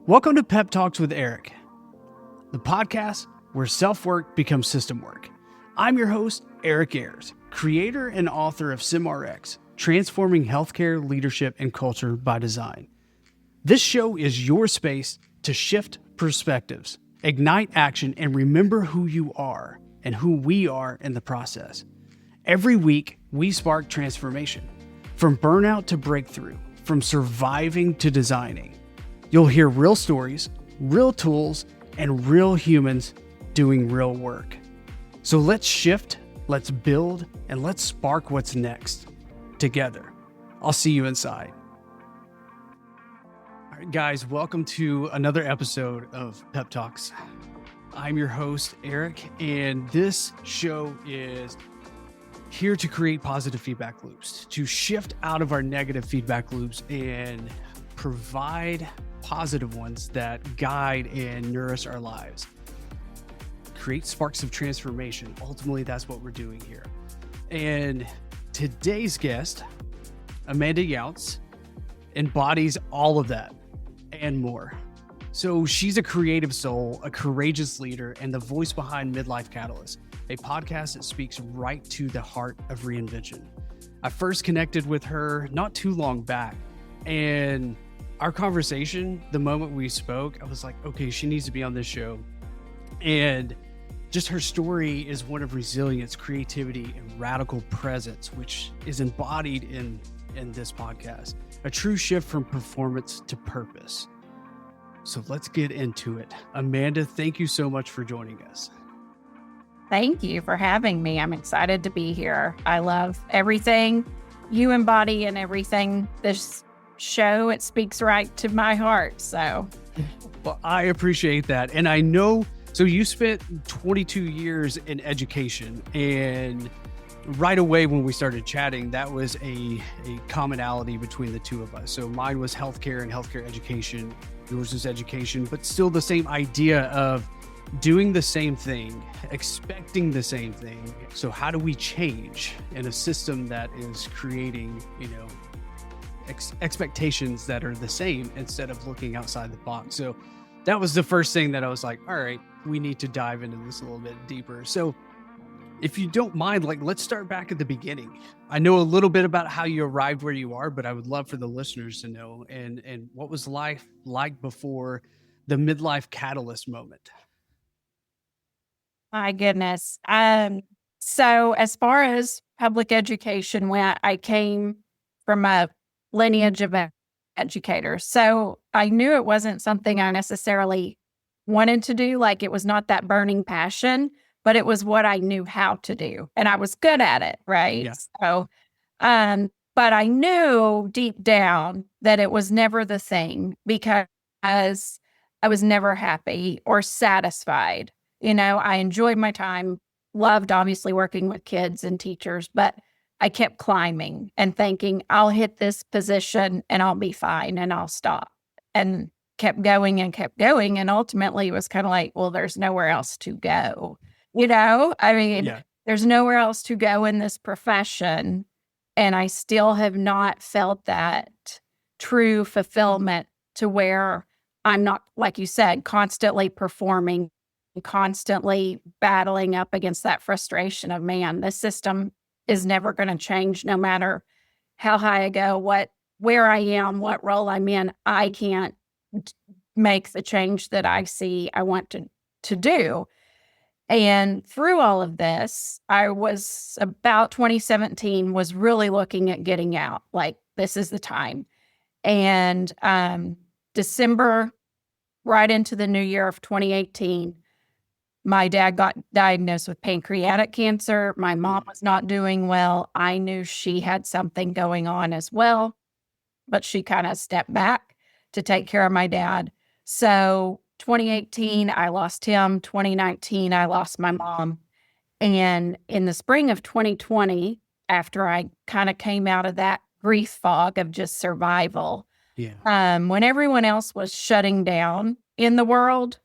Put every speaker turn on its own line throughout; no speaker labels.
Welcome to PEP Talks with Eric, the podcast where self-work becomes system work. I'm your host, Eric Ayers, creator and author of SimRx, Transforming Healthcare, Leadership, and Culture by Design. This show is your space to shift perspectives, ignite action, and remember who you are and who we are in the process. Every week, we spark transformation, from burnout to breakthrough, from surviving to designing. You'll hear real stories, real tools, and real humans doing real work. So let's shift, let's build, and let's spark what's next together. I'll see you inside. All right, guys, welcome to another episode of PEP Talks. I'm your host, Eric, and this show is here to create positive feedback loops, to shift out of our negative feedback loops and provide positive ones that guide and nourish our lives. Create sparks of transformation. Ultimately, that's what we're doing here. And today's guest, Amanda Younts, embodies all of that and more. So she's a creative soul, a courageous leader, and the voice behind Midlife Catalyst, a podcast that speaks right to the heart of reinvention. I first connected with her not too long back, and our conversation, the moment we spoke, I was like, okay, she needs to be on this show. And just her story is one of resilience, creativity, and radical presence, which is embodied in this podcast. A true shift from performance to purpose. So let's get into it. Amanda, thank you so much for joining us.
Thank you for having me. I'm excited to be here. I love everything you embody and everything this show. It speaks right to my heart. So,
well, I appreciate that. And I know, so you spent 22 years in education, and right away when we started chatting, that was a commonality between the two of us. So mine was healthcare and healthcare education. Yours was education, but still the same idea of doing the same thing, expecting the same thing. So how do we change in a system that is creating, expectations that are the same instead of looking outside the box? So that was the first thing that I was like, all right, we need to dive into this a little bit deeper. So if you don't mind, let's start back at the beginning. I know a little bit about how you arrived where you are, but I would love for the listeners to know and what was life like before the Midlife Catalyst moment.
my goodness. So as far as public education went, I came from a lineage of educators. So I knew it wasn't something I necessarily wanted to do. Like, it was not that burning passion, but it was what I knew how to do. And I was good at it. Right.
Yeah.
So, but I knew deep down that it was never the thing, because I was never happy or satisfied. I enjoyed my time, loved obviously working with kids and teachers, but I kept climbing and thinking I'll hit this position and I'll be fine and I'll stop, and kept going and kept going. And ultimately it was kind of like, well, there's nowhere else to go. There's nowhere else to go in this profession. And I still have not felt that true fulfillment to where I'm not, like you said, constantly performing, constantly battling up against that frustration of, man, this system is never going to change no matter how high I go, where I am, what role I'm in. I can't make the change that I see I want to do. And through all of this, I was about 2017 was really looking at getting out. Like, this is the time. And December, right into the new year of 2018, my dad got diagnosed with pancreatic cancer. My mom was not doing well. I knew she had something going on as well, but she kind of stepped back to take care of my dad. So 2018, I lost him. 2019, I lost my mom. And in the spring of 2020, after I kind of came out of that grief fog of just survival, when everyone else was shutting down in the world,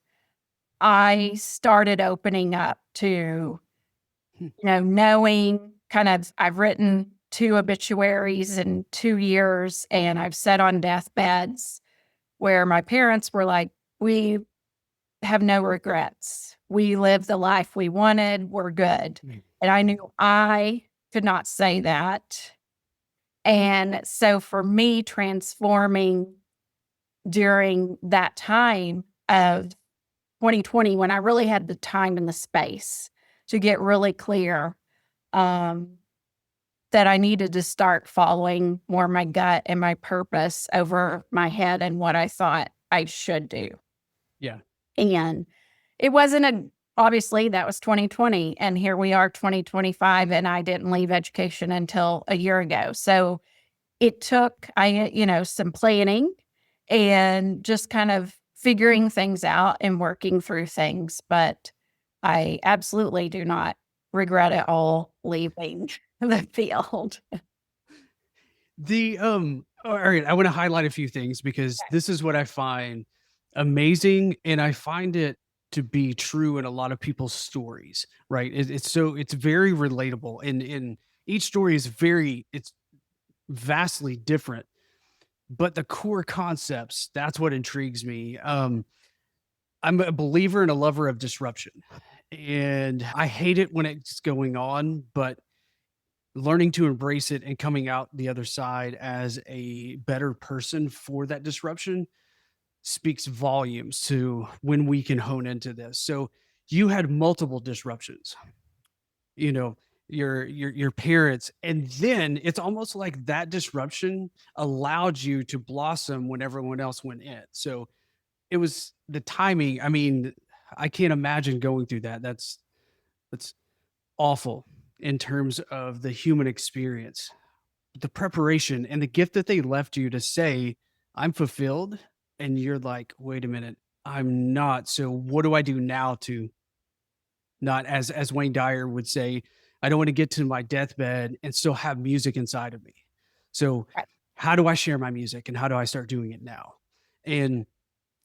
I started opening up to, knowing I've written 2 obituaries in 2 years, and I've sat on deathbeds where my parents were like, we have no regrets. We lived the life we wanted. We're good. And I knew I could not say that. And so for me, transforming during that time of 2020, when I really had the time and the space to get really clear, that I needed to start following more my gut and my purpose over my head and what I thought I should do.
Yeah.
And it wasn't obviously that was 2020, and here we are 2025, and I didn't leave education until a year ago. So it took, some planning and just kind of figuring things out and working through things. But I absolutely do not regret at all leaving the field.
All right, I want to highlight a few things because this is what I find amazing, and I find it to be true in a lot of people's stories, right? It's very relatable, and each story is it's vastly different, but the core concepts, that's what intrigues me. I'm a believer and a lover of disruption, and I hate it when it's going on, but learning to embrace it and coming out the other side as a better person for that disruption speaks volumes to when we can hone into this. So you had multiple disruptions, you know, your parents, and then it's almost like that disruption allowed you to blossom when everyone else went in. So it was the timing. I mean, I can't imagine going through that. That's awful in terms of the human experience, the preparation and the gift that they left you to say, I'm fulfilled. And you're like, wait a minute, I'm not. So what do I do now to not, as Wayne Dyer would say, I don't want to get to my deathbed and still have music inside of me. So
Right.
how do I share my music and how do I start doing it now? And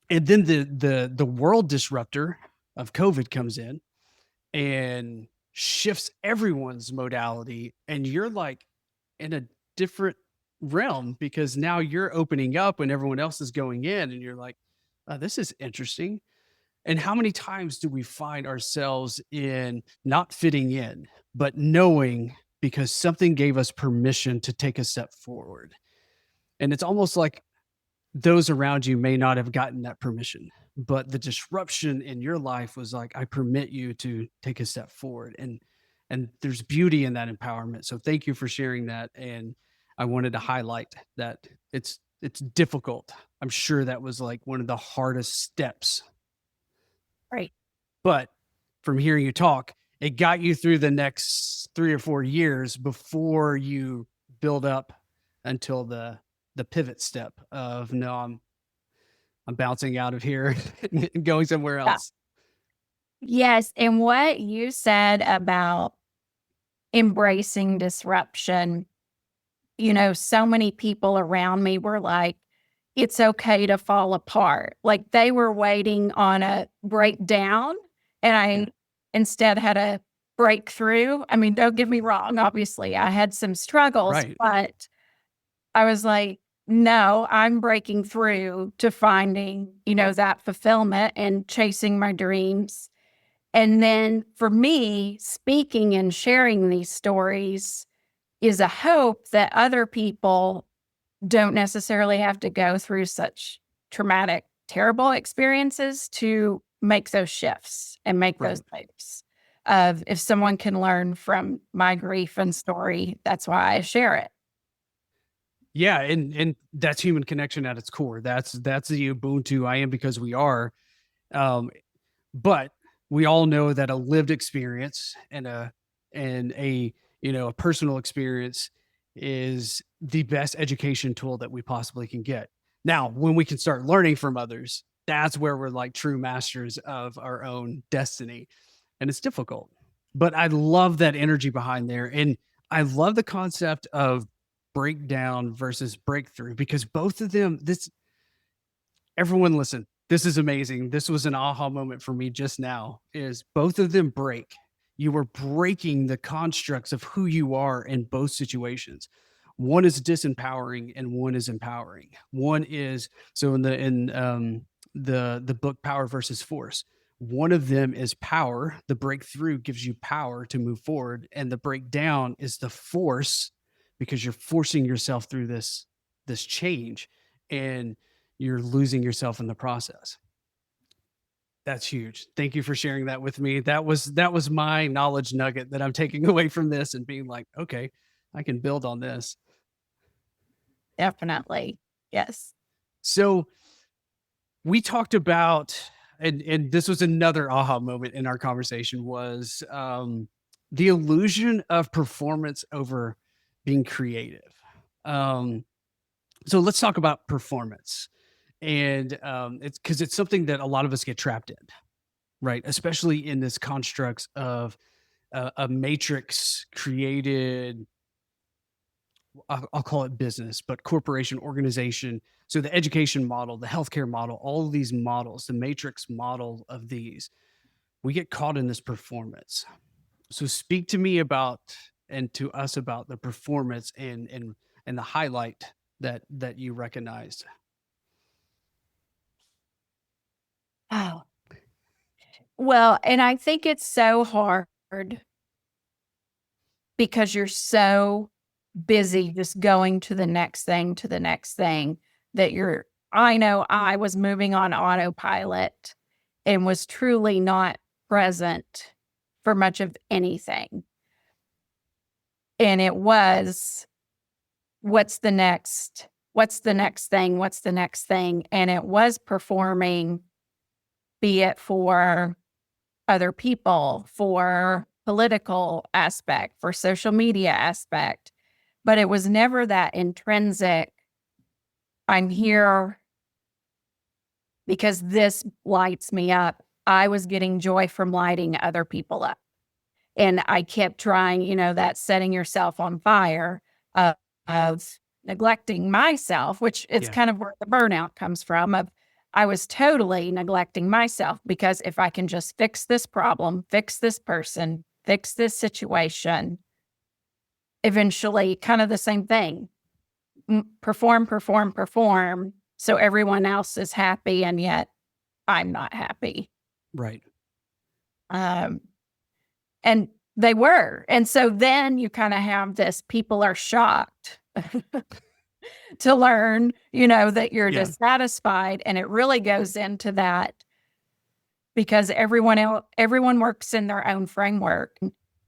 then the world disruptor of COVID comes in and shifts everyone's modality, and you're like in a different realm because now you're opening up when everyone else is going in, and you're like, this is interesting. And how many times do we find ourselves in not fitting in, but knowing because something gave us permission to take a step forward? And it's almost like those around you may not have gotten that permission, but the disruption in your life was like, I permit you to take a step forward. And there's beauty in that empowerment. So thank you for sharing that. And I wanted to highlight that it's difficult. I'm sure that was like one of the hardest steps.
Right.
But from hearing you talk, it got you through the next 3 or 4 years before you build up until the pivot step of, no, I'm bouncing out of here and going somewhere else.
Yes. And what you said about embracing disruption, so many people around me were like, it's okay to fall apart. Like they were waiting on a breakdown, and I instead had a breakthrough. I mean, don't get me wrong. Obviously, I had some struggles,
Right.
but I was like, no, I'm breaking through to finding, that fulfillment and chasing my dreams. And then for me, speaking and sharing these stories is a hope that other people don't necessarily have to go through such traumatic, terrible experiences to make those shifts and make those moves. Of if someone can learn from my grief and story, that's why I share it.
Yeah, and that's human connection at its core. That's the Ubuntu I am because we are. But we all know that a lived experience and a a personal experience is the best education tool that we possibly can get. Now, when we can start learning from others, that's where we're like true masters of our own destiny. And it's difficult. But I love that energy behind there. And I love the concept of breakdown versus breakthrough, because both of them, everyone listen, this is amazing. This was an aha moment for me just now, is both of them break. You were breaking the constructs of who you are in both situations. One is disempowering and one is empowering. One is, so in the book Power versus Force, one of them is power. The breakthrough gives you power to move forward, and the breakdown is the force, because you're forcing yourself through this change and you're losing yourself in the process. That's huge. Thank you for sharing that with me. That was my knowledge nugget that I'm taking away from this and being like, okay, I can build on this.
Definitely. Yes.
So we talked about, and this was another aha moment in our conversation, was the illusion of performance over being creative. So let's talk about performance. And it's because it's something that a lot of us get trapped in, right? Especially in this constructs of a matrix created, I'll call it business, but corporation, organization. So the education model, the healthcare model, all of these models, the matrix model of these, we get caught in this performance. So speak to me about, and to us about, the performance and the highlight that you recognized.
Oh, well, and I think it's so hard because you're so busy just going to the next thing, that I know I was moving on autopilot and was truly not present for much of anything. And it was, what's the next thing? And it was performing, be it for other people, for political aspect, for social media aspect, but it was never that intrinsic, I'm here because this lights me up. I was getting joy from lighting other people up. And I kept trying, that setting yourself on fire of neglecting myself, which is kind of where the burnout comes from. I was totally neglecting myself, because if I can just fix this problem, fix this person, fix this situation, eventually kind of the same thing, perform, so everyone else is happy, and yet I'm not happy.
Right.
And they were. And so then you kind of have this, people are shocked to learn, that you're dissatisfied. And it really goes into that, because everyone works in their own framework.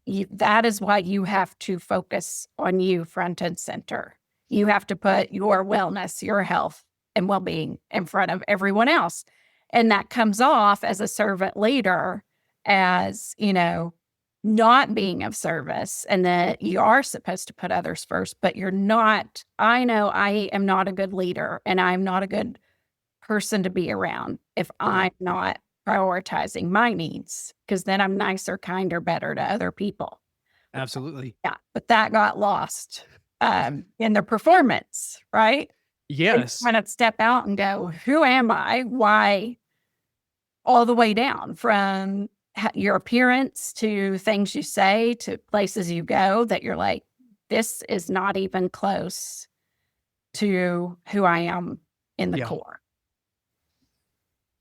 That is why you have to focus on you front and center. You have to put your wellness, your health and well-being in front of everyone else. And that comes off as a servant leader as, not being of service, and that you are supposed to put others first, but you're not. I know I am not a good leader, and I'm not a good person to be around if I'm not prioritizing my needs, because then I'm nicer, kinder, better to other people.
Absolutely.
Yeah. But that got lost in the performance, right?
Yes.
Kind of step out and go, who am I? Why? All the way down from your appearance to things you say to places you go, that you're like, this is not even close to who I am in the core.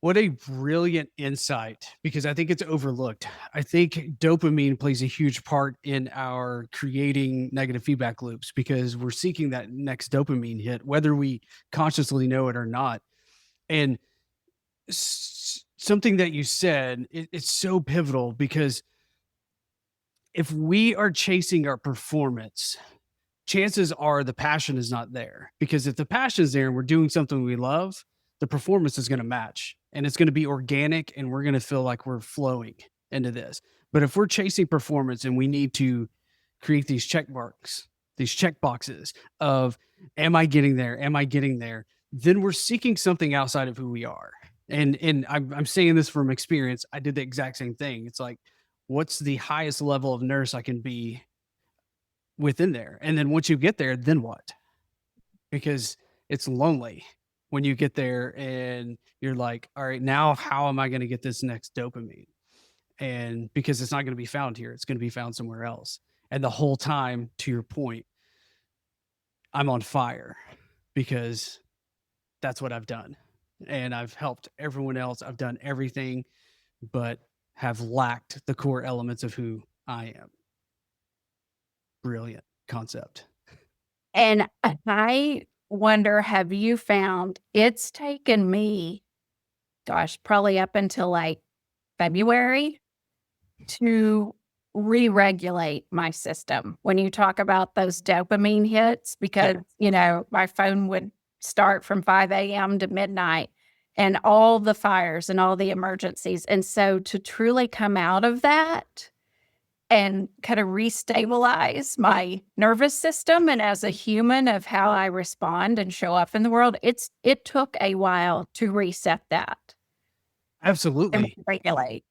What a brilliant insight, because I think it's overlooked. I think dopamine plays a huge part in our creating negative feedback loops, because we're seeking that next dopamine hit, whether we consciously know it or not. And something that you said, it's so pivotal, because if we are chasing our performance, chances are the passion is not there. Because if the passion is there and we're doing something we love, the performance is going to match, and it's going to be organic, and we're going to feel like we're flowing into this. But if we're chasing performance and we need to create these check marks, these check boxes of, am I getting there? Am I getting there? Then we're seeking something outside of who we are. And I'm saying this from experience. I did the exact same thing. It's like, what's the highest level of nurse I can be within there? And then once you get there, then what? Because it's lonely when you get there and you're like, all right, now how am I going to get this next dopamine? And because it's not going to be found here, it's going to be found somewhere else. And the whole time, to your point, I'm on fire because that's what I've done. And I've helped everyone else. I've done everything, but have lacked the core elements of who I am. Brilliant concept.
And I wonder, have you found it's taken me, gosh, probably up until like February to re-regulate my system when you talk about those dopamine hits, because, my phone would start from 5 a.m. to midnight and all the fires and all the emergencies. And so to truly come out of that and kind of restabilize my nervous system and as a human of how I respond and show up in the world, it took a while to reset that and
Absolutely.
regulate.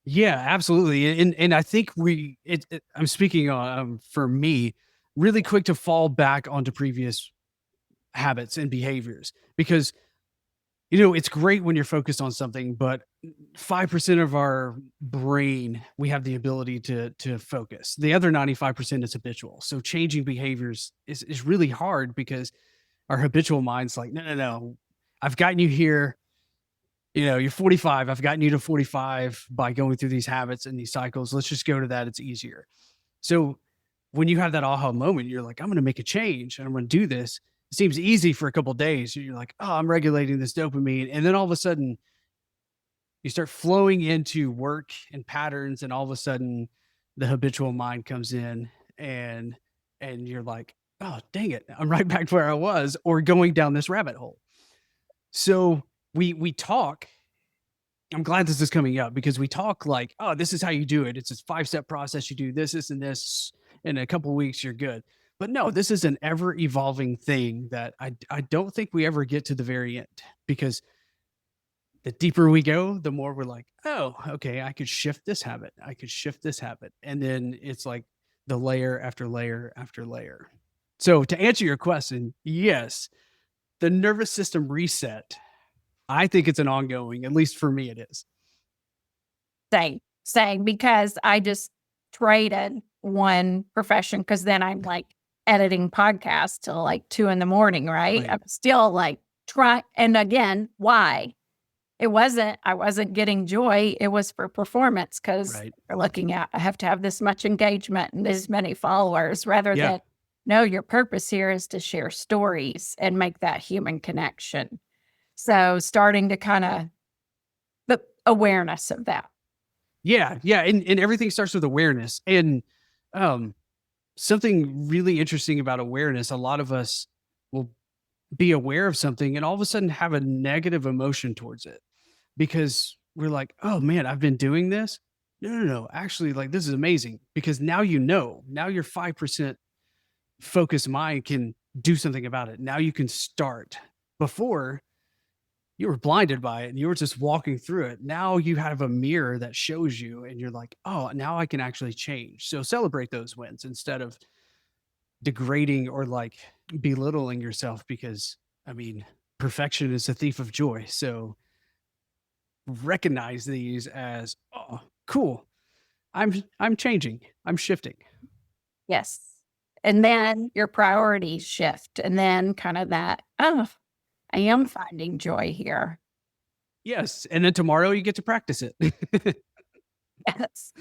Yeah, absolutely. And I think I'm speaking for me, really quick to fall back onto previous habits and behaviors because it's great when you're focused on something, but 5% of our brain we have the ability to focus. The other 95% is habitual. So changing behaviors is really hard because our habitual mind's like, no, no, no. I've gotten you here. You're 45. I've gotten you to 45 by going through these habits and these cycles. Let's just go to that. It's easier. So when you have that aha moment, you're like, I'm going to make a change and I'm going to do this. It seems easy for a couple of days. You're like, oh, I'm regulating this dopamine. And then all of a sudden you start flowing into work and patterns. And all of a sudden the habitual mind comes in and you're like, oh, dang it. I'm right back to where I was or going down this rabbit hole. So we talk. I'm glad this is coming up because we talk like, oh, this is how you do it. It's a 5-step process. You do this, and this. In a couple of weeks, you're good. But no, this is an ever evolving thing that I don't think we ever get to the very end because the deeper we go, the more we're like, oh, okay, I could shift this habit. I could shift this habit. And then it's like the layer after layer after layer. So to answer your question, yes, the nervous system reset. I think it's an ongoing, at least for me, it is.
Same, because I just traded one profession because then I'm like editing podcasts till like 2 in the morning, right?
Right.
I'm still like and again, why? I wasn't getting joy. It was for performance because
Right.
you're looking at, I have to have this much engagement and this many followers rather
Yeah.
than, no, your purpose here is to share stories and make that human connection. So starting to kind of the awareness of that.
Yeah. Yeah. And everything starts with awareness. And um, something really interesting about awareness, a lot of us will be aware of something and all of a sudden have a negative emotion towards it because we're like, oh man, I've been doing this. No, no, no. Actually, like this is amazing because now now your 5% focused mind can do something about it. Now you can start. Before you were blinded by it and you were just walking through it. Now you have a mirror that shows you and you're like, oh, now I can actually change. So celebrate those wins instead of degrading or like belittling yourself because I mean, perfection is a thief of joy. So recognize these as, oh, cool. I'm changing. I'm shifting.
Yes. And then your priorities shift. And then kind of that, oh, I am finding joy here.
Yes. And then tomorrow you get to practice it.
Yes.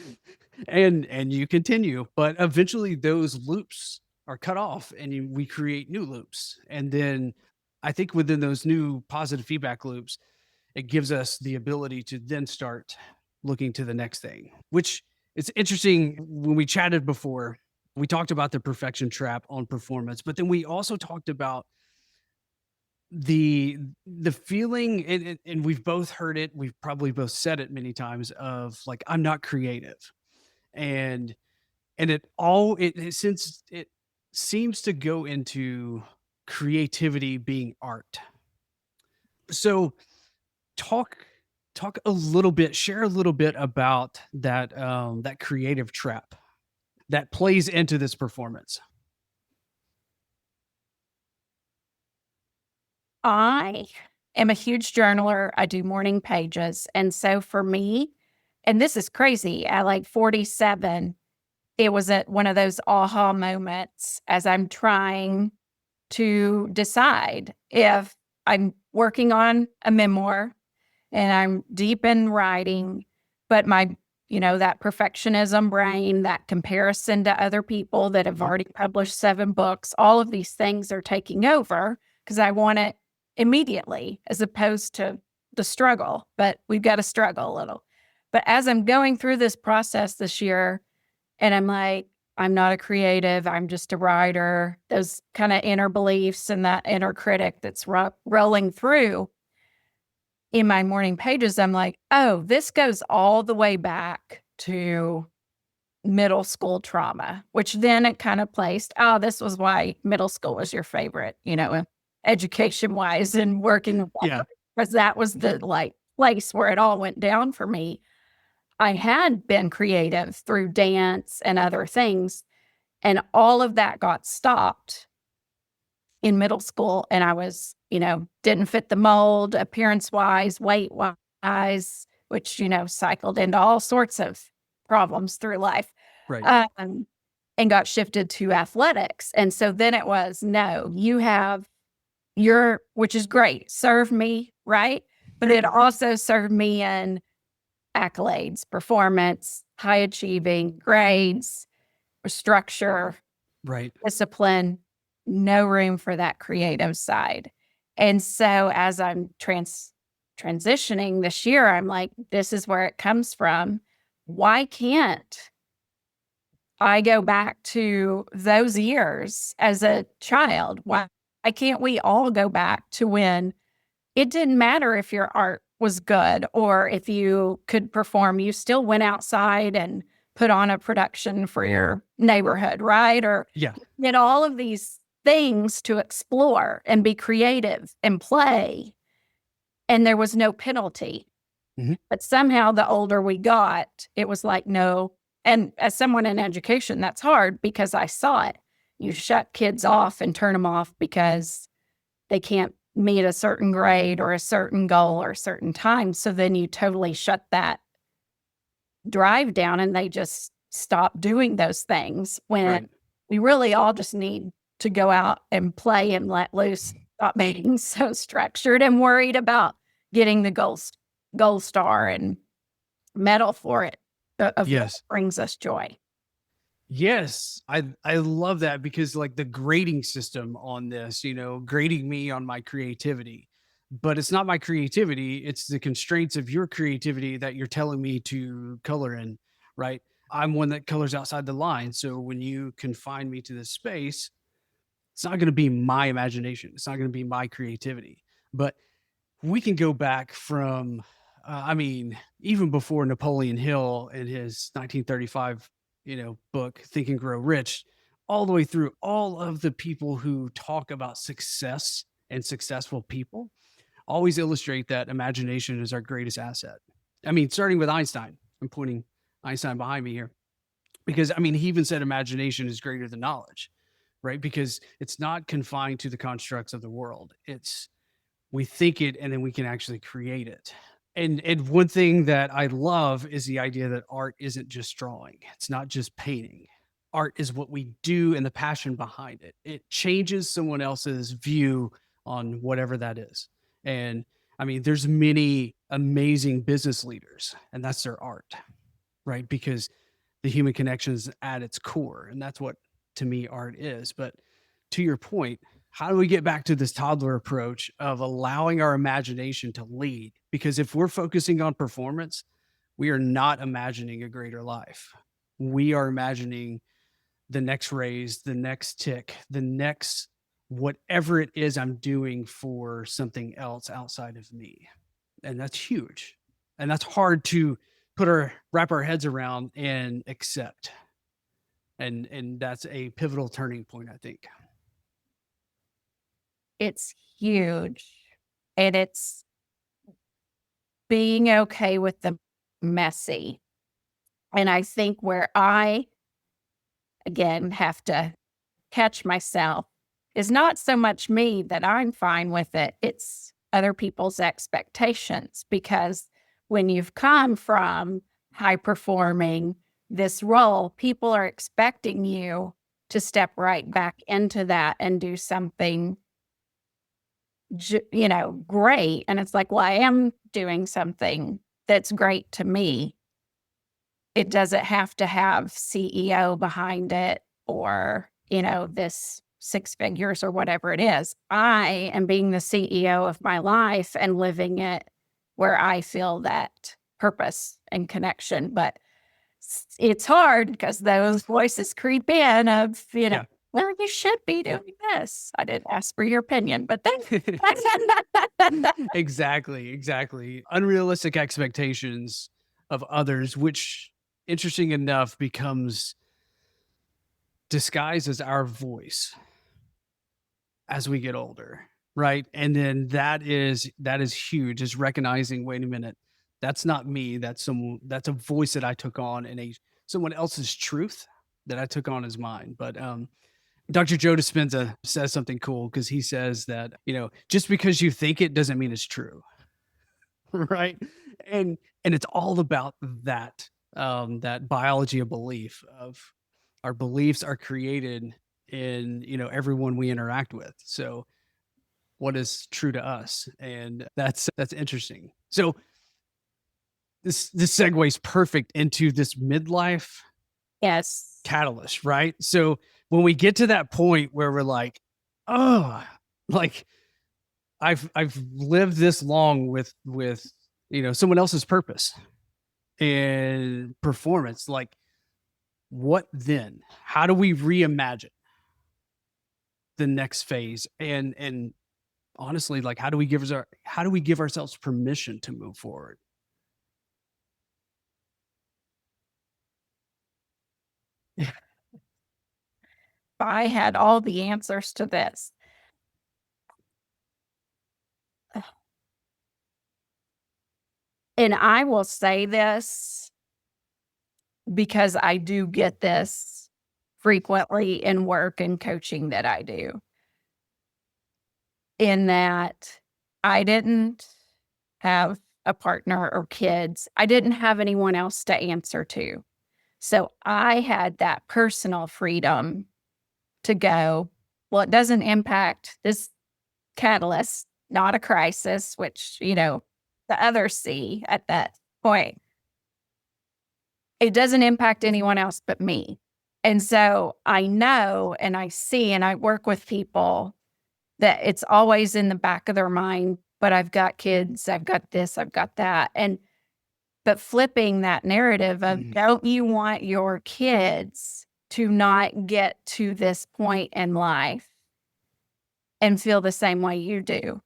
and you continue, but eventually those loops are cut off and we create new loops. And then I think within those new positive feedback loops, it gives us the ability to then start looking to the next thing, which it's interesting. When we chatted before, we talked about the perfection trap on performance, but then we also talked about the feeling and we've both heard it, we've probably both said it many times of like, I'm not creative. And since it seems to go into creativity being art. So talk talk a little bit, share a little bit about that creative trap that plays into this performance.
I am a huge journaler. I do morning pages. And so for me, and this is crazy, at like 47, it was at one of those aha moments as I'm trying to decide if I'm working on a memoir and I'm deep in writing, but my, that perfectionism brain, that comparison to other people that have already published 7 books, all of these things are taking over because I want it immediately as opposed to the struggle. But we've got to struggle a little. But as I'm going through this process this year, and I'm like, I'm not a creative, I'm just a writer, those kind of inner beliefs and that inner critic that's rolling through in my morning pages, I'm like, oh, this goes all the way back to middle school trauma, which then it kind of placed, oh, this was why middle school was your favorite, education wise and working.
Yeah.
Because that was the place where it all went down for me. I had been creative through dance and other things, and all of that got stopped in middle school. And I was, didn't fit the mold, appearance wise, weight wise, which, cycled into all sorts of problems through life.
Right.
And got shifted to athletics. And so then it was, no, you have which is great, serve me, right? But it also served me in accolades, performance, high achieving, grades, structure,
Right.
discipline, no room for that creative side. And so as I'm transitioning this year, I'm like, this is where it comes from. Why can't I go back to those years as a child? Why can't we all go back to when it didn't matter if your art was good or if you could perform, you still went outside and put on a production for your neighborhood, right? Or did all of these things to explore and be creative and play. And there was no penalty.
Mm-hmm.
But somehow the older we got, it was like, no. And as someone in education, that's hard because I saw it. You shut kids off and turn them off because they can't meet a certain grade or a certain goal or a certain time. So then you totally shut that drive down and they just stop doing those things when we really all just need to go out and play and let loose, stop being so structured and worried about getting the gold star and medal for it. What brings us joy.
Yes, I love that because like the grading system on this, grading me on my creativity, but it's not my creativity, it's the constraints of your creativity that you're telling me to color in, right? I'm one that colors outside the line. So when you confine me to this space, it's not going to be my imagination. It's not going to be my creativity. But we can go back from, even before Napoleon Hill in his 1935, book, Think and Grow Rich, all the way through all of the people who talk about success and successful people always illustrate that imagination is our greatest asset. Starting with Einstein, I'm pointing Einstein behind me here because, he even said imagination is greater than knowledge, right? Because it's not confined to the constructs of the world. We think it and then we can actually create it. And one thing that I love is the idea that art isn't just drawing. It's not just painting. Art is what we do and the passion behind it. It changes someone else's view on whatever that is. And there's many amazing business leaders, and that's their art, right? Because the human connection is at its core, and that's what to me art is. But to your point, how do we get back to this toddler approach of allowing our imagination to lead? Because if we're focusing on performance, we are not imagining a greater life. We are imagining the next raise, the next tick, the next whatever it is I'm doing for something else outside of me. And that's huge. And that's hard to wrap our heads around and accept. And that's a pivotal turning point, I think.
It's huge. And it's being okay with the messy. And I think where I, again, have to catch myself is not so much me that I'm fine with it. It's other people's expectations. Because when you've come from high performing this role, people are expecting you to step right back into that and do something, great. And it's like, well, I am doing something that's great to me. It doesn't have to have CEO behind it or, this 6 figures or whatever it is. I am being the CEO of my life and living it where I feel that purpose and connection. But it's hard because those voices creep in of,
Yeah.
well, you should be doing this. I didn't ask for your opinion, but then
Exactly. Unrealistic expectations of others, which, interesting enough, becomes disguised as our voice as we get older, right? And then that is huge, is recognizing, wait a minute, that's not me. That's a voice that I took on, and someone else's truth that I took on as mine. But Dr. Joe Dispenza says something cool, because he says that, just because you think it doesn't mean it's true. Right. And it's all about that, that biology of belief, of our beliefs are created in, everyone we interact with. So what is true to us? And that's interesting. So this segues perfect into this midlife
yes.
catalyst, right? So when we get to that point where we're like, oh, like I've lived this long with someone else's purpose and performance, like, what then? How do we reimagine the next phase? And honestly, like, how do we give ourselves permission to move forward?
If I had all the answers to this. And I will say this because I do get this frequently in work and coaching that I do, in that I didn't have a partner or kids. I didn't have anyone else to answer to. So I had that personal freedom to go, well, it doesn't impact this catalyst, not a crisis, which, the others see at that point. It doesn't impact anyone else but me. And so I know and I see and I work with people that it's always in the back of their mind, but I've got kids, I've got this, I've got that. But flipping that narrative of, don't you want your kids to not get to this point in life and feel the same way you do?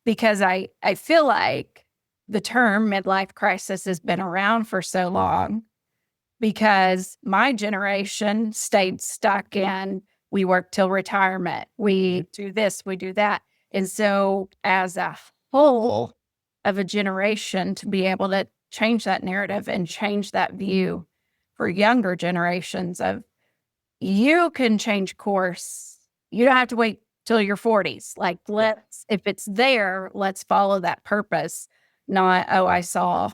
Because I feel like the term midlife crisis has been around for so long because my generation stayed stuck in, we work till retirement, we do this, we do that. And so as a whole of a generation, to be able to change that narrative and change that view for younger generations of, you can change course. You don't have to wait till your 40s. Like, if it's there, let's follow that purpose. Not, oh, I saw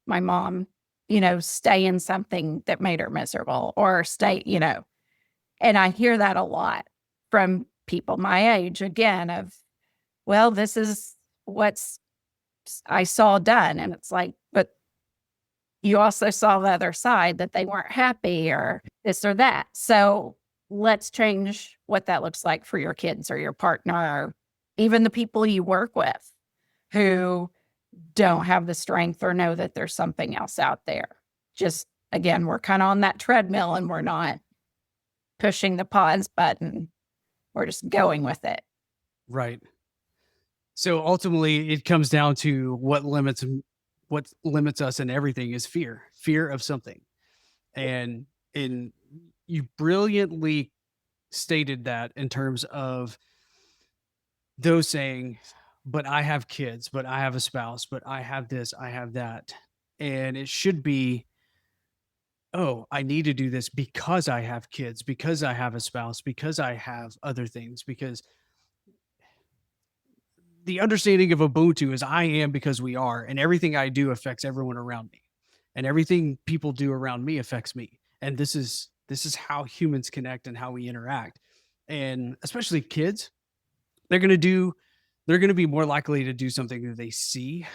my mom, stay in something that made her miserable, or stay, and I hear that a lot from people my age, again, of, well, this is what's I saw done. And it's like, but you also saw the other side, that they weren't happy or this or that. So let's change what that looks like for your kids or your partner, or even the people you work with who don't have the strength or know that there's something else out there. Just, again, we're kind of on that treadmill and we're not pushing the pause button. We're just going with it.
Right. So ultimately it comes down to what limits us in everything is fear of something. And you brilliantly stated that in terms of those saying, but I have kids, but I have a spouse, but I have this, I have that. And it should be, oh, I need to do this because I have kids, because I have a spouse, because I have other things, because the understanding of Ubuntu is I am because we are, and everything I do affects everyone around me, and everything people do around me affects me. And this is This is how humans connect and how we interact. And especially kids, they're going to be more likely to do something that they see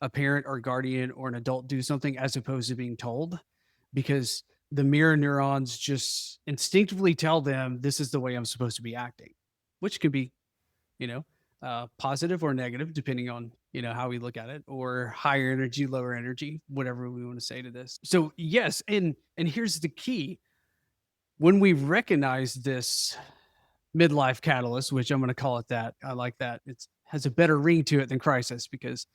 a parent or guardian or an adult do something as opposed to being told, because the mirror neurons just instinctively tell them this is the way I'm supposed to be acting, which could be, you know, positive or negative, depending on, how we look at it, or higher energy, lower energy, whatever we want to say to this. So yes. And here's the key. When we recognize this midlife catalyst, which I'm going to call it that, I like that. It has a better ring to it than crisis, because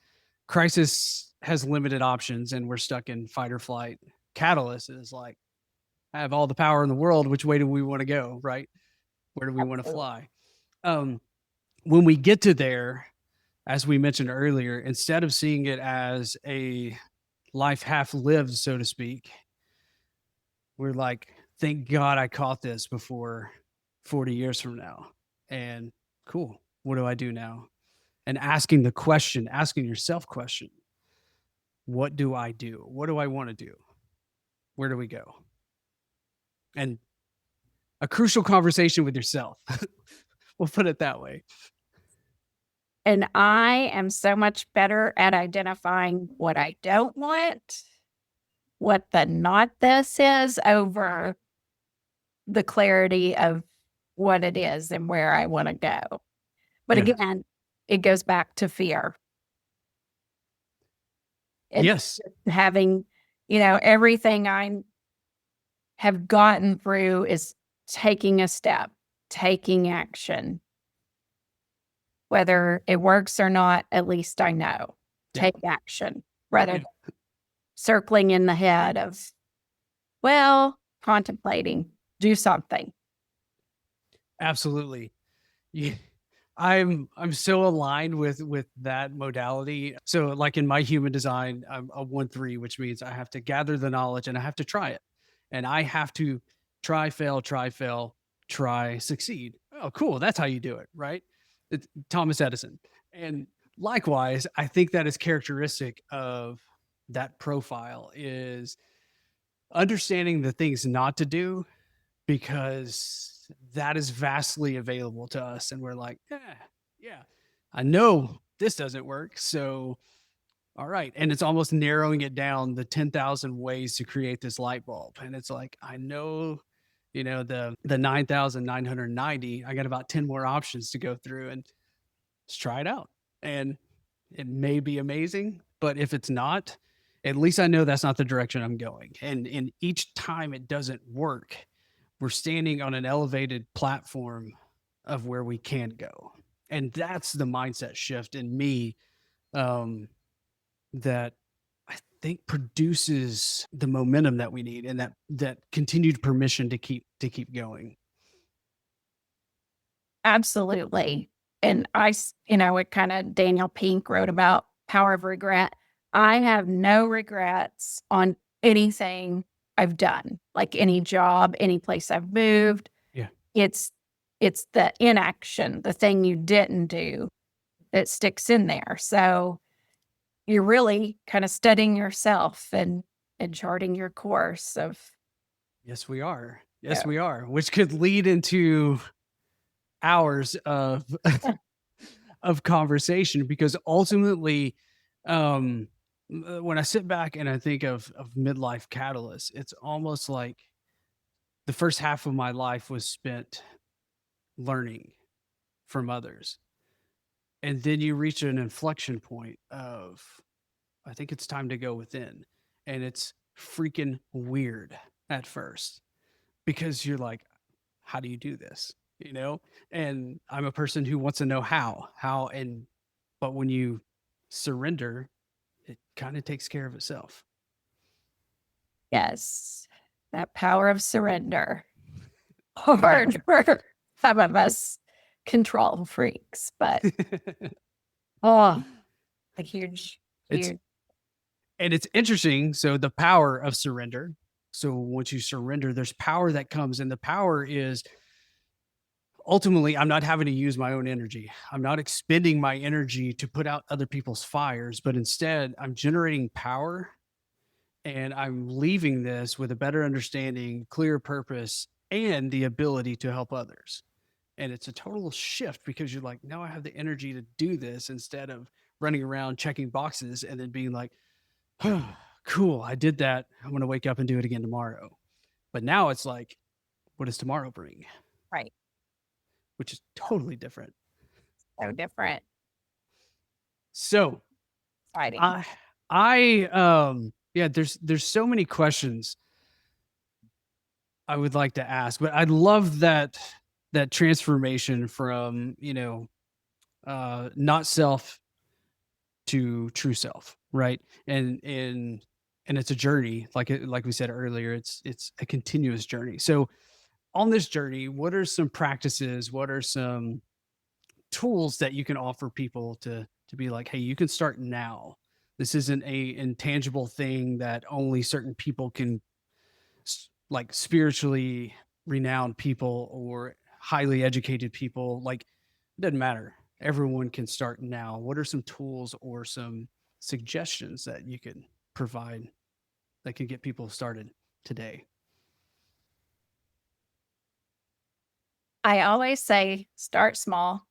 crisis has limited options and we're stuck in fight or flight. Catalyst is like, I have all the power in the world. Which way do we want to go? Right? Where do we want to fly? When we get to there, as we mentioned earlier, instead of seeing it as a life half lived, so to speak, we're like, thank God I caught this before 40 years from now. And cool, what do I do now? And asking yourself question, what do I do? What do I want to do? Where do we go? And a crucial conversation with yourself. We'll put it that way.
And I am so much better at identifying what I don't want, what the not this is, over the clarity of what it is and where I want to go. But again, it goes back to fear.
Yes.
Having, everything I have gotten through is taking a step, taking action. Whether it works or not, at least I know. Take action rather than circling in the head of, contemplating, do something.
Absolutely. Yeah. I'm so aligned with that modality. So like in my human design, I'm a 1-3, which means I have to gather the knowledge and I have to try it. And I have to try, fail, try, succeed. Oh, cool. That's how you do it, right? It's Thomas Edison. And likewise, I think that is characteristic of that profile, is understanding the things not to do, because that is vastly available to us. And we're like, yeah, I know this doesn't work. So, all right. And it's almost narrowing it down, the 10,000 ways to create this light bulb. And it's like, I know, the 9,990, I got about 10 more options to go through, and let's try it out. And it may be amazing, but if it's not, at least I know that's not the direction I'm going. And each time it doesn't work, we're standing on an elevated platform of where we can go. And that's the mindset shift in me, that I think produces the momentum that we need, and that continued permission to keep going.
Absolutely. And what kind of Daniel Pink wrote about power of regret. I have no regrets on anything I've done, like any job, any place I've moved.
Yeah.
It's the inaction, the thing you didn't do, that sticks in there. So you're really kind of studying yourself and charting your course of.
Yes, we are. Yes, we are. Which could lead into hours of of conversation, because ultimately, when I sit back and I think of midlife catalyst, it's almost like the first half of my life was spent learning from others. And then you reach an inflection point of, I think it's time to go within. And it's freaking weird at first, because you're like, how do you do this? And I'm a person who wants to know how, but when you surrender, it kind of takes care of itself.
Yes. That power of surrender. Hard for some of us control freaks, but a huge.
And it's interesting. So the power of surrender. So once you surrender, there's power that comes, and the power is ultimately, I'm not having to use my own energy. I'm not expending my energy to put out other people's fires, but instead I'm generating power And I'm leaving this with a better understanding, clear purpose, and the ability to help others. And it's a total shift because you're like, now I have the energy to do this instead of running around checking boxes and then being like, oh, cool, I did that. I'm going to wake up and do it again tomorrow. But now it's like, what does tomorrow bring?
Right.
Which is totally different.
So different.
So
Exciting.
yeah, there's so many questions I would like to ask, but I'd love that transformation from, not self to true self, right? And it's a journey, like we said earlier, it's a continuous journey. So on this journey, what are some practices, what are some tools that you can offer people to be like, hey, you can start now. This isn't a intangible thing that only certain people can, like spiritually renowned people or highly educated people. Like, it doesn't matter. Everyone can start now. What are some tools or some suggestions that you can provide that can get people started today?
I always say start small,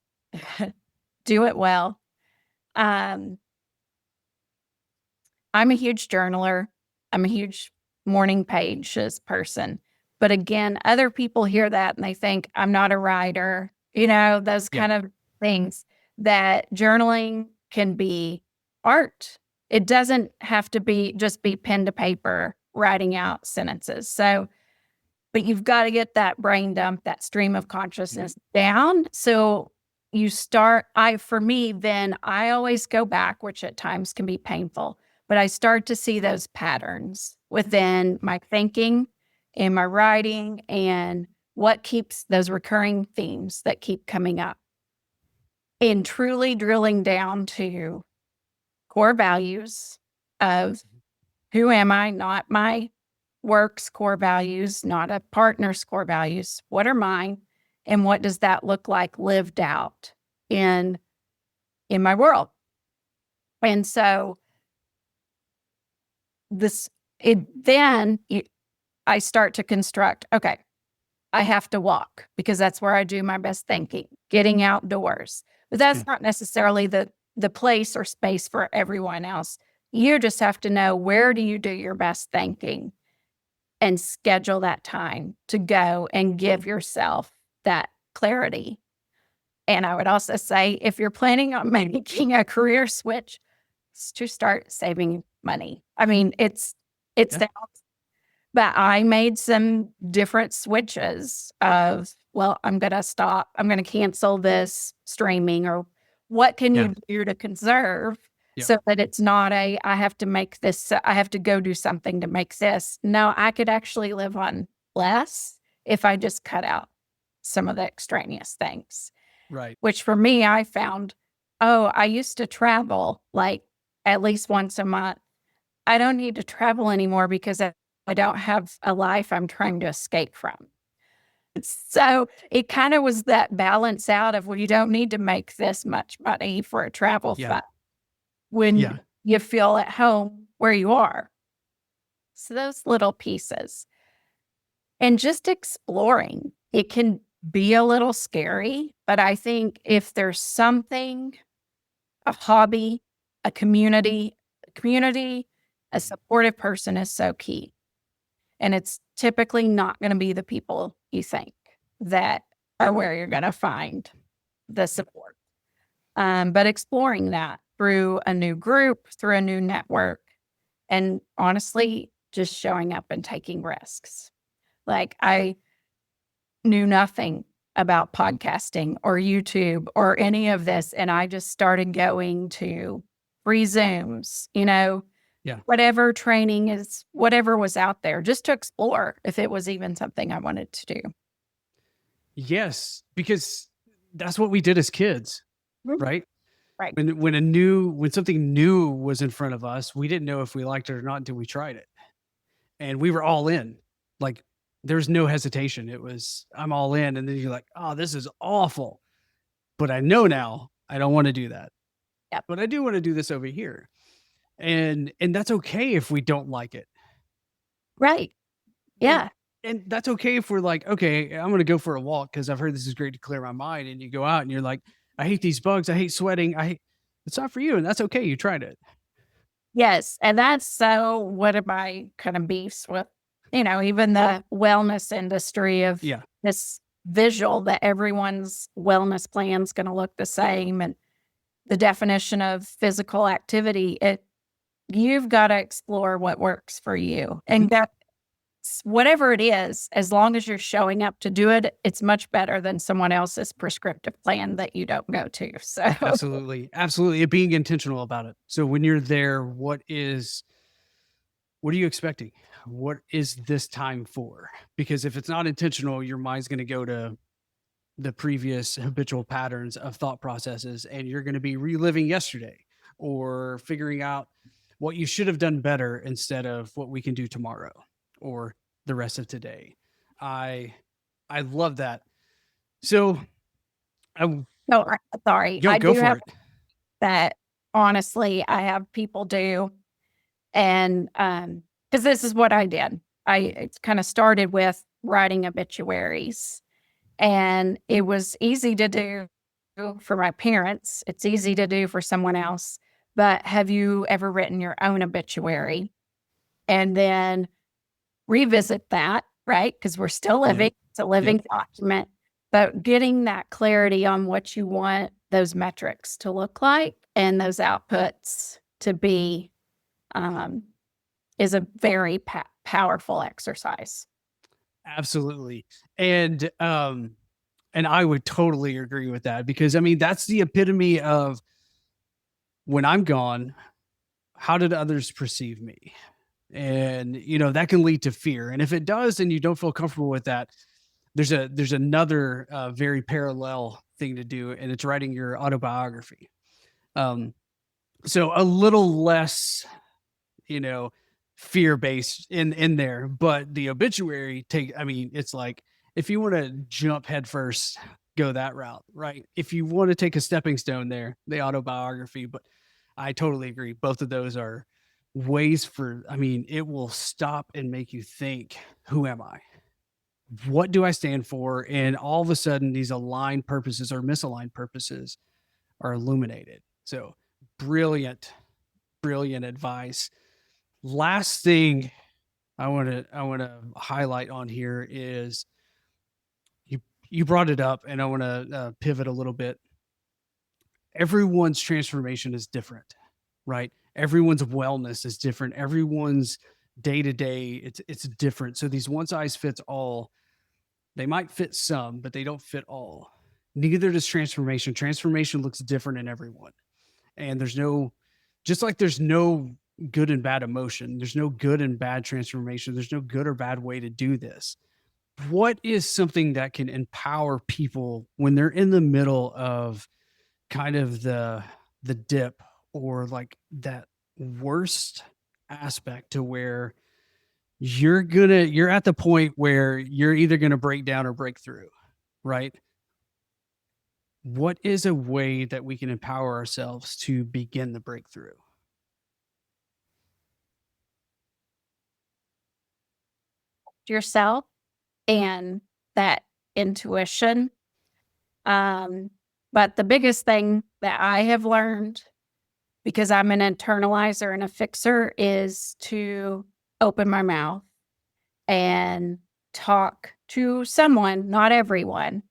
do it well. I'm a huge journaler. I'm a huge morning pages person. But again, other people hear that and they think I'm not a writer, those
Yeah.
kind of things. That journaling can be art. It doesn't have to be just be pen to paper writing out sentences. So, but you've got to get that brain dump, that stream of consciousness down. So you start, for me, then I always go back, which at times can be painful, but I start to see those patterns within my thinking and my writing and what keeps those recurring themes that keep coming up. And truly drilling down to core values of who am I, not my work's core values, not a partner's core values. What are mine? And what does that look like lived out in my world? And so I start to construct, okay, I have to walk because that's where I do my best thinking, getting outdoors. But that's not necessarily the place or space for everyone else. You just have to know, where do you do your best thinking and schedule that time to go and give yourself that clarity. And I would also say, if you're planning on making a career switch, it's to start saving money. I mean, it's sounds, but I made some different switches of, well, I'm going to stop. I'm going to cancel this streaming, or what can you do to conserve so that it's not I have to make this, I have to go do something to make this. No, I could actually live on less if I just cut out some of the extraneous things.
Right.
Which for me, I found, I used to travel like at least once a month. I don't need to travel anymore because I don't have a life I'm trying to escape from. So it kind of was that balance out of, well, you don't need to make this much money for a travel fund when you feel at home where you are. So those little pieces. And just exploring. It can be a little scary, but I think if there's something, a hobby, a community, a supportive person is so key. And it's typically not going to be the people you think that are where you're going to find the support. But exploring that through a new group, through a new network, and honestly, just showing up and taking risks. Like, I knew nothing about podcasting or YouTube or any of this, and I just started going to free Zooms, whatever training is, whatever was out there, just to explore if it was even something I wanted to do.
Yes, because that's what we did as kids, right?
Right.
When something new was in front of us, we didn't know if we liked it or not until we tried it. And we were all in. Like, there's no hesitation. It was, I'm all in. And then you're like, oh, this is awful. But I know now I don't want to do that.
Yep.
But I do want to do this over here. And that's okay if we don't like it.
Right. Yeah.
And that's okay if we're like, okay, I'm going to go for a walk because I've heard this is great to clear my mind. And you go out and you're like, I hate these bugs. I hate sweating. It's not for you. And that's okay. You tried it.
Yes. And that's so one of my kind of beefs with, even the wellness industry of
Yeah.
this visual that everyone's wellness plan's going to look the same. And the definition of physical activity, you've got to explore what works for you. And that's whatever it is, as long as you're showing up to do it, it's much better than someone else's prescriptive plan that you don't go to. So
Absolutely. Absolutely. Being intentional about it. So when you're there, what are you expecting? What is this time for? Because if it's not intentional, your mind's going to go to the previous habitual patterns of thought processes, and you're going to be reliving yesterday or figuring out what you should have done better instead of what we can do tomorrow or the rest of today. I love that. So I
no, sorry, I
go
do
for
have
it.
that. Honestly, I have people do, and because this is what I did. It kind of started with writing obituaries, and it was easy to do for my parents. It's easy to do for someone else. But have you ever written your own obituary and then revisit that, right? Because we're still living.
Yep.
It's a living document. But getting that clarity on what you want those metrics to look like and those outputs to be is a very powerful exercise.
Absolutely. And I would totally agree with that because I mean that's the epitome of when I'm gone, how did others perceive me? And that can lead to fear. And if it does and you don't feel comfortable with that, there's another very parallel thing to do, and it's writing your autobiography. So a little less, fear based in there, but the obituary it's like if you want to jump headfirst, go that route, right? If you want to take a stepping stone there, the autobiography. But I totally agree. Both of those are ways it will stop and make you think, who am I? What do I stand for? And all of a sudden, these aligned purposes or misaligned purposes are illuminated. So brilliant, brilliant advice. Last thing I want to highlight on here is you brought it up, and I want to pivot a little bit. Everyone's transformation is different, right? Everyone's wellness is different. Everyone's day to day, it's different. So these one size fits all, they might fit some, but they don't fit all. Neither does transformation. Transformation looks different in everyone. And just like there's no good and bad emotion, there's no good and bad transformation. There's no good or bad way to do this. What is something that can empower people when they're in the middle of kind of the dip or like that worst aspect to where you're at the point where you're either going to break down or break through, right? What is a way that we can empower ourselves to begin the breakthrough?
Yourself and that intuition. But the biggest thing that I have learned, because I'm an internalizer and a fixer, is to open my mouth and talk to someone, not everyone.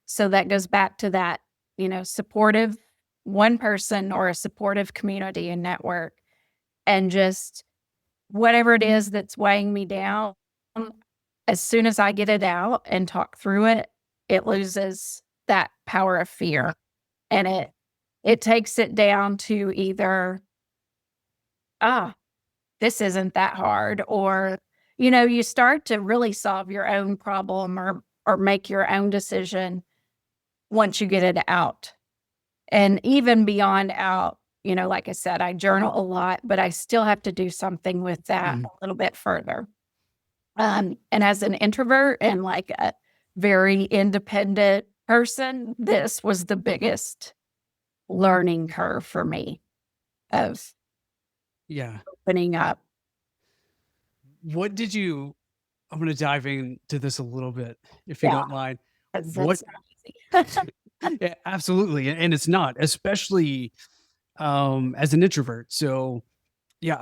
So that goes back to that, supportive one person or a supportive community and network, and just whatever it is that's weighing me down, as soon as I get it out and talk through it, it loses that power of fear. And it takes it down to either, this isn't that hard, or, you start to really solve your own problem or make your own decision once you get it out. And even beyond out, like I said, I journal a lot, but I still have to do something with that a little bit further. And as an introvert and like a very independent person, this was the biggest learning curve for me of
Yeah.
opening up.
what did you, I'm going to dive into this a little bit, if you
Yeah,
don't mind.
'cause
What,
it's not easy.
yeah, absolutely. And it's not, especially as an introvert. So yeah,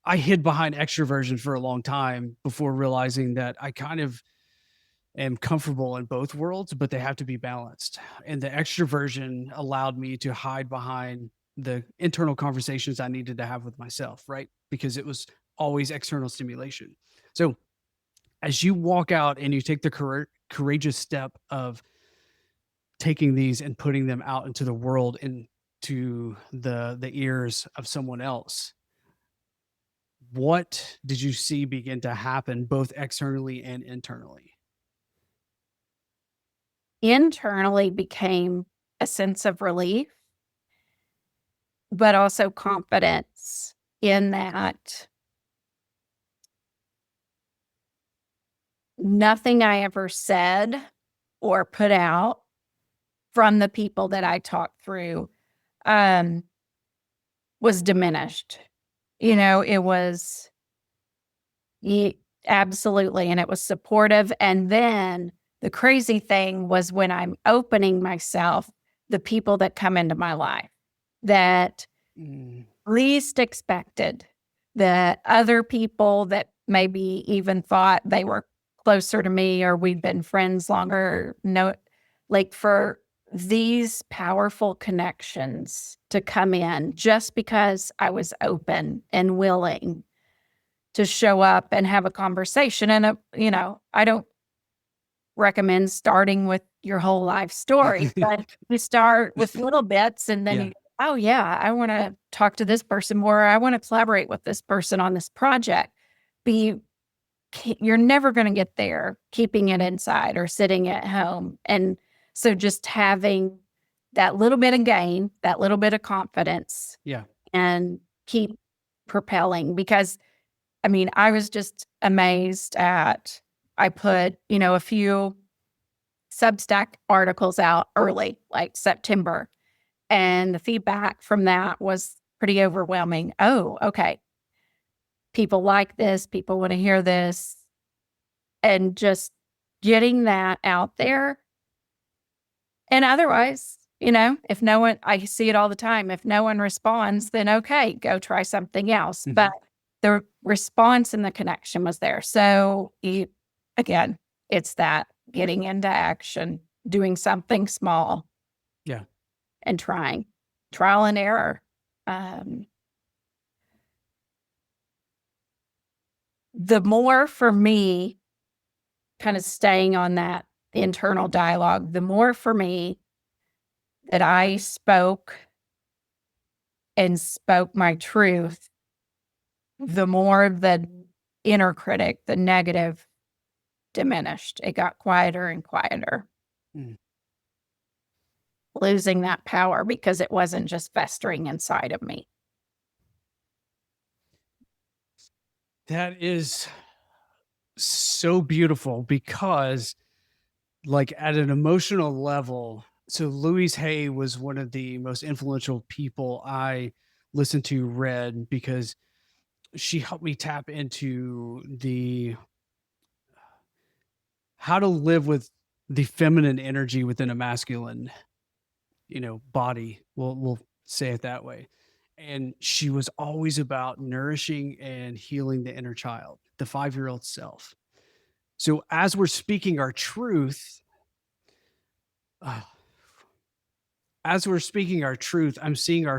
I hid behind extroversion for a long time before realizing that I kind of am comfortable in both worlds, but they have to be balanced. And the extroversion allowed me to hide behind the internal conversations I needed to have with myself, right? Because it was always external stimulation. So as you walk out and you take the courageous step of taking these and putting them out into the world, into the ears of someone else, what did you see begin to happen both externally and internally?
Internally became a sense of relief, but also confidence in that nothing I ever said or put out from the people that I talked through um, was diminished. It was absolutely, and it was supportive. And then the crazy thing was when I'm opening myself, the people that come into my life that
Mm,
least expected, that other people that maybe even thought they were closer to me or we'd been friends longer, no, like for these powerful connections to come in just because I was open and willing to show up and have a conversation. And, I don't recommend starting with your whole life story, but you start with little bits and then
yeah.
you, oh yeah, I want to talk to this person more. I want to collaborate with this person on this project. Be you're never going to get there keeping it inside or sitting at home. And so just having that little bit of gain, that little bit of confidence
Yeah.
and keep propelling because I was just amazed at I put, a few Substack articles out early, like September, and the feedback from that was pretty overwhelming. Oh, okay. People like this, people want to hear this, and just getting that out there. And otherwise, if no one, I see it all the time. If no one responds, then okay, go try something else.
Mhm.
But the response and the connection was there. So again, it's that getting into action, doing something small
Yeah.
and trying, trial and error. The more for me, kind of staying on that internal dialogue, the more for me that I spoke and spoke my truth, the more the inner critic, the negative, diminished. It got quieter and quieter,
Mm.
losing that power because it wasn't just festering inside of me.
That is so beautiful because, like, at an emotional level, so Louise Hay was one of the most influential people I listened to, read, because she helped me tap into the how to live with the feminine energy within a masculine, body. We'll say it that way. And she was always about nourishing and healing the inner child, the 5-year-old self. So as we're speaking our truth, uh, I'm seeing our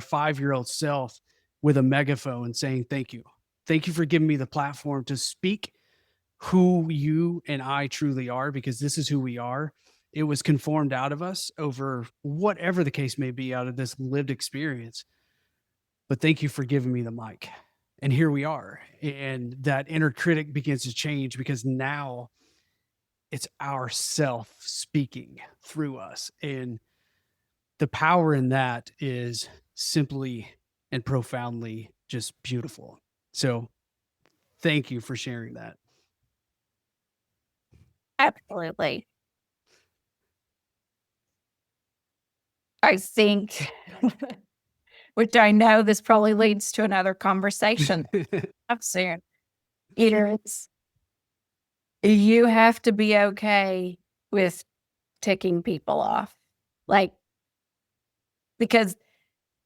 5-year-old self with a megaphone saying, "Thank you. Thank you for giving me the platform to speak who you and I truly are, because this is who we are. It was conformed out of us over whatever the case may be, out of this lived experience. But thank you for giving me the mic." And here we are. And that inner critic begins to change because now it's our self speaking through us. And the power in that is simply and profoundly just beautiful. So thank you for sharing that.
Absolutely. I think, which I know this probably leads to another conversation up soon. is you have to be okay with ticking people off. Like, because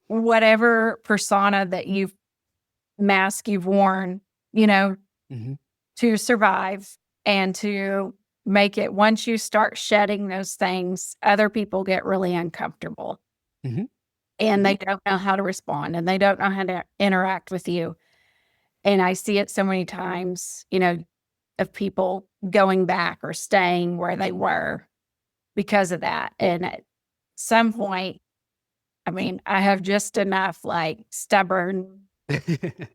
whatever persona that mask you've worn,
Mhm.
to survive and to make it, once you start shedding those things, other people get really uncomfortable
Mhm.
and they don't know how to respond and they don't know how to interact with you. And I see it so many times, of people going back or staying where they were because of that. And at some point, I mean, I have just enough like stubborn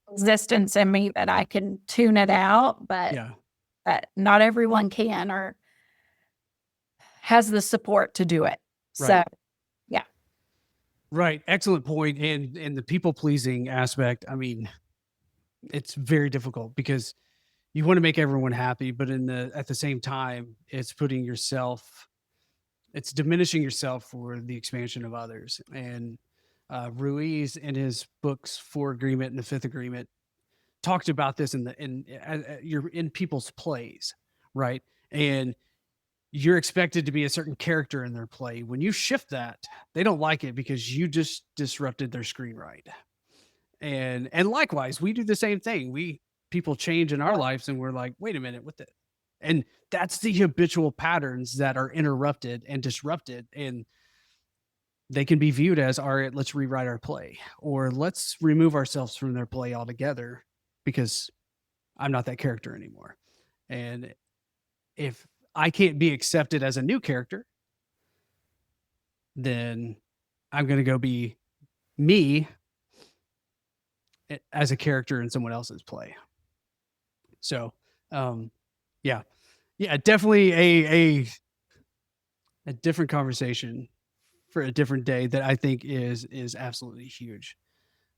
resistance in me that I can tune it out, but
Yeah.
not everyone can or has the support to do it.
Right.
So, yeah.
Right. Excellent point. And the people pleasing aspect, I mean, it's very difficult because you want to make everyone happy, but at the same time, it's diminishing yourself for the expansion of others. And Ruiz in his books, Four Agreement and the Fifth Agreement, talked about this you're in people's plays, right? And you're expected to be a certain character in their play. When you shift that, they don't like it because you just disrupted their screenwrite. And likewise, we do the same thing. People change in our lives and we're like, wait a minute, what the, and that's the habitual patterns that are interrupted and disrupted. And they can be viewed as, all right, let's rewrite our play, or let's remove ourselves from their play altogether because I'm not that character anymore. And if I can't be accepted as a new character, then I'm going to go be me as a character in someone else's play. So, yeah, definitely a different conversation for a different day that I think is absolutely huge.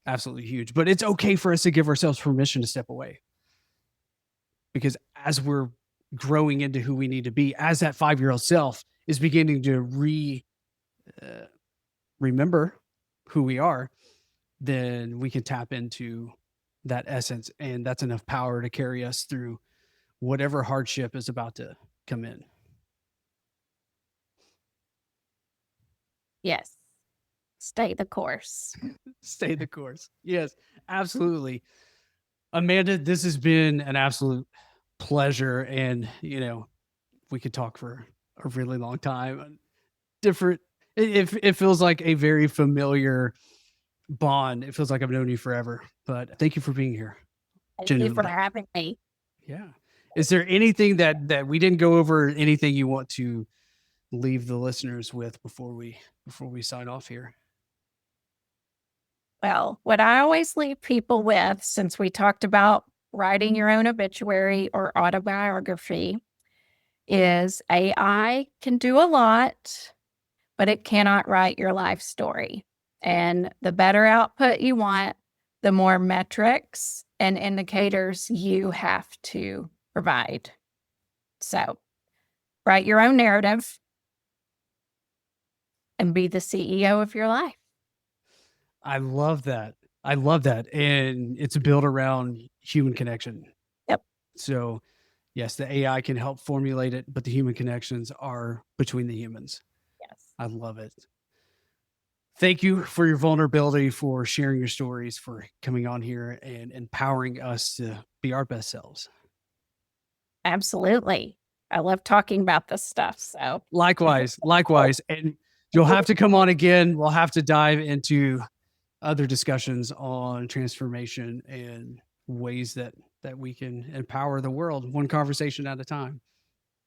Absolutely huge. But it's okay for us to give ourselves permission to step away. Because as we're growing into who we need to be, as that 5-year-old self is beginning to remember who we are, then we can tap into that essence. And that's enough power to carry us through whatever hardship is about to come in.
Yes. Stay the course.
Stay the course. Yes, absolutely. Amanda, this has been an absolute pleasure. And, we could talk for a really long time. It feels like a very familiar bond. It feels like I've known you forever, but thank you for being here.
Thank you for
Genuinely.
having me.
Yeah. Is there anything that we didn't go over, anything you want to leave the listeners with before we sign off here?
Well, what I always leave people with, since we talked about writing your own obituary or autobiography, is AI can do a lot, but it cannot write your life story. And the better output you want, the more metrics and indicators you have to provide. So write your own narrative and be the CEO of your life.
I love that. I love that. And it's built around human connection.
Yep.
So, yes, the AI can help formulate it, but the human connections are between the humans.
Yes.
I love it. Thank you for your vulnerability, for sharing your stories, for coming on here and empowering us to be our best selves.
Absolutely. I love talking about this stuff. So
Likewise. And you'll have to come on again. We'll have to dive into other discussions on transformation and ways that we can empower the world one conversation at a time.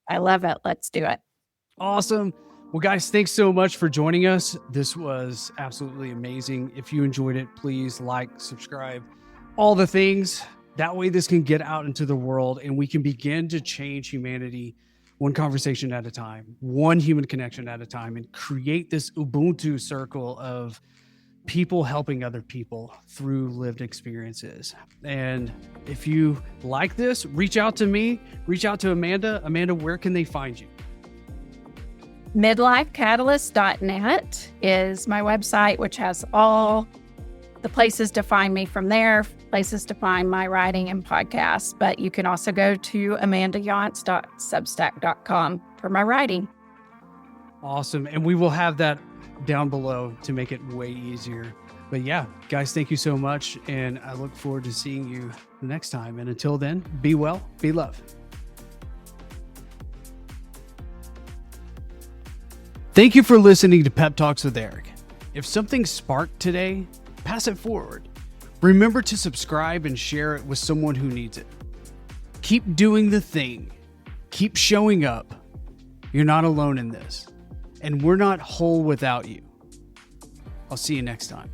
I love it. Let's do it.
Awesome. Well, guys, thanks so much for joining us. This was absolutely amazing. If you enjoyed it, please like, subscribe, all the things. That way this can get out into the world and we can begin to change humanity one conversation at a time, one human connection at a time, and create this Ubuntu circle of people helping other people through lived experiences. And if you like this, reach out to me, reach out to Amanda. Amanda, where can they find you?
Midlifecatalyst.net is my website, which has all the places to find me from there. places to find my writing and podcasts, but you can also go to amandayounts.substack.com for my writing.
Awesome. And we will have that down below to make it way easier. But yeah, guys, thank you so much. And I look forward to seeing you next time. And until then, be well, be loved. Thank you for listening to Pep Talks with Eric. If something sparked today, pass it forward. Remember to subscribe and share it with someone who needs it. Keep doing the thing. Keep showing up. You're not alone in this. And we're not whole without you. I'll see you next time.